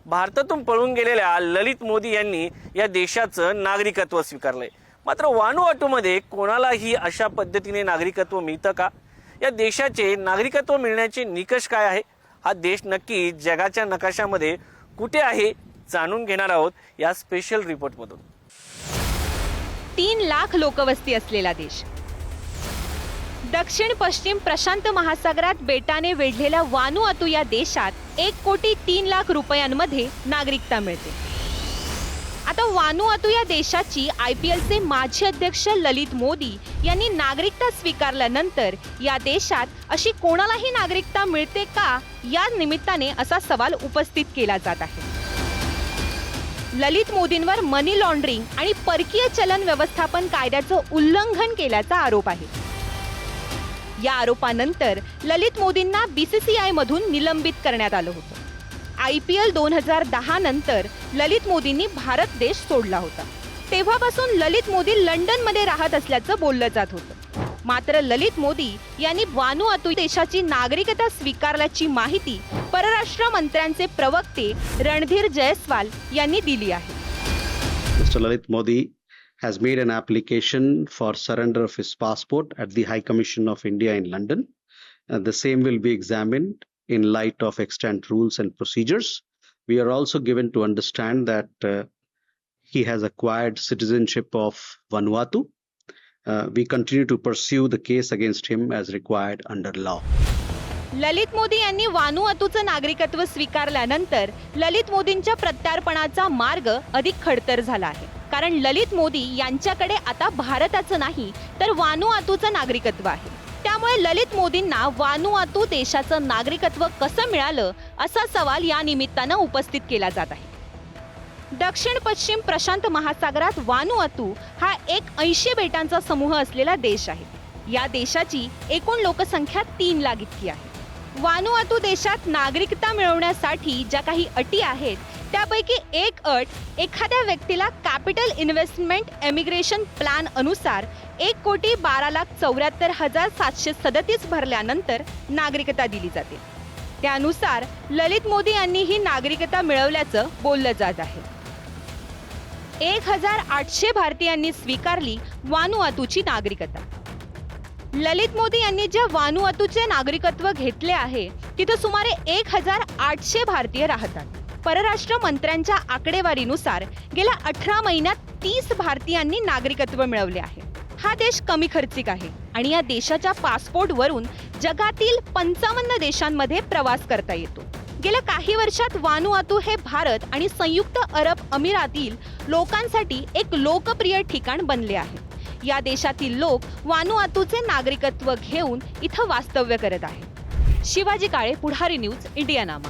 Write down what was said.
भारतातून पळून गेलेल्या ललित मोदी यांनी या देशाचं नागरिकत्व स्वीकारलंय। मात्र वानुआटूमध्ये कोणालाही अशा पद्धतीने नागरिकत्व मिळतं का? या देशाचे नागरिकत्व मिळण्याचे निकष काय आहे? हा देश नक्की जगाच्या नकाशामध्ये कुठे आहे जाणून घेणार आहोत या स्पेशल रिपोर्टमधून। 3 लाख लोकवस्ती असलेला देश, दक्षिण पश्चिम प्रशांत महासागरात बेटाने वेढलेल्या वानुआतू या देशात 1,03,00,000 रुपयांमध्ये नागरिकता मिळते। आता वानुआतू या देशाची IPLचे माजी अध्यक्ष ललित मोदी यांनी नागरिकता स्वीकारल्यानंतर या देशात अशी कोणालाही नागरिकता मिळते का, या निमित्ताने असा सवाल उपस्थित केला जात आहे। ललित मोदींवर मनी लॉन्ड्रिंग आणि परकीय चलन व्यवस्थापन कायद्याचं उल्लंघन केल्याचा आरोप आहे। या आरोपानंतर ललित मोदींना BCCI मधून निलंबित करण्यात आलं होतं। IPL 2010 नंतर ललित मोदींनी भारत देश सोडला होता। तेव्हापासून ललित मोदी लंडनमध्ये राहत असल्याचं बोललं जात होतं। मात्र ललित मोदी यांनी वानुआतू देशाची नागरिकता स्वीकारल्याची माहिती परराष्ट्र मंत्र्यांचे प्रवक्ते रणधीर जयस्वाल यांनी दिली आहे। Mr. Lalit Modi has made an application for surrender of his passport at the High Commission of India in London. The same will be examined in light of extant rules and procedures. We are also given to understand that he has acquired citizenship of Vanuatu. We continue to pursue the case against him as required under law. Lalit Modi यांनी वानुआतूचं नागरिकत्व स्वीकारल्यानंतर ललित मोदींच्या प्रत्यार्पणाचा मार्ग अधिक खडतर झाला आहे। कारण ललित मोदी यांच्याकडे आता भारताचं नाही तर वानुआतूचं नागरिकत्व आहे। त्यामुळे ललित मोदींना वानुआतू देशाचं नागरिकत्व कसं मिळालं असा सवाल या निमित्तानं उपस्थित केला जात आहे। दक्षिण पश्चिम प्रशांत महासागरात वानुआतू हा एक 80 बेटांचा समूह असलेला देश आहे। या देशाची एकूण लोकसंख्या 3 लाख इतकी आहे। वानुआतू देशात नागरिकता मिळवण्यासाठी ज्या काही अटी आहेत त्यापैकी एक अट एखाद्या व्यक्तीला कॅपिटल इन्व्हेस्टमेंट इमिग्रेशन प्लॅन अनुसार 1,12,74,737 भरल्यानंतर नागरिकता दिली जाते। त्यानुसार ललित मोदी यांनी ही नागरिकता मिळवल्याचं बोललं जात आहे। 1,800 भारतीयांनी स्वीकारली वानुआतूची नागरिकता। ललित मोदी यांनी ज्या वानुआतूचे नागरिकत्व घेतले आहे तिथे सुमारे 1,800 भारतीय राहतात। परराष्ट्र मंत्र्यांच्या आकडेवारीनुसार गेल्या 18 महिन्यात 30 भारतीयांनी नागरिकत्व मिळवले आहे। हा देश कमी खर्चिक आहे आणि या देशाच्या पासपोर्टवरून जगातील 55 देशांमध्ये प्रवास करता येतो। गेल्या काही वर्षात वानुआतू हे भारत आणि संयुक्त अरब अमिरातील लोकांसाठी एक लोकप्रिय ठिकाण बनले आहे। या देशातील लोक वानुआतूचे नागरिकत्व घेऊन इथं वास्तव्य करत आहेत। शिवाजी काळे, पुढारी न्यूज, इंडियानामा।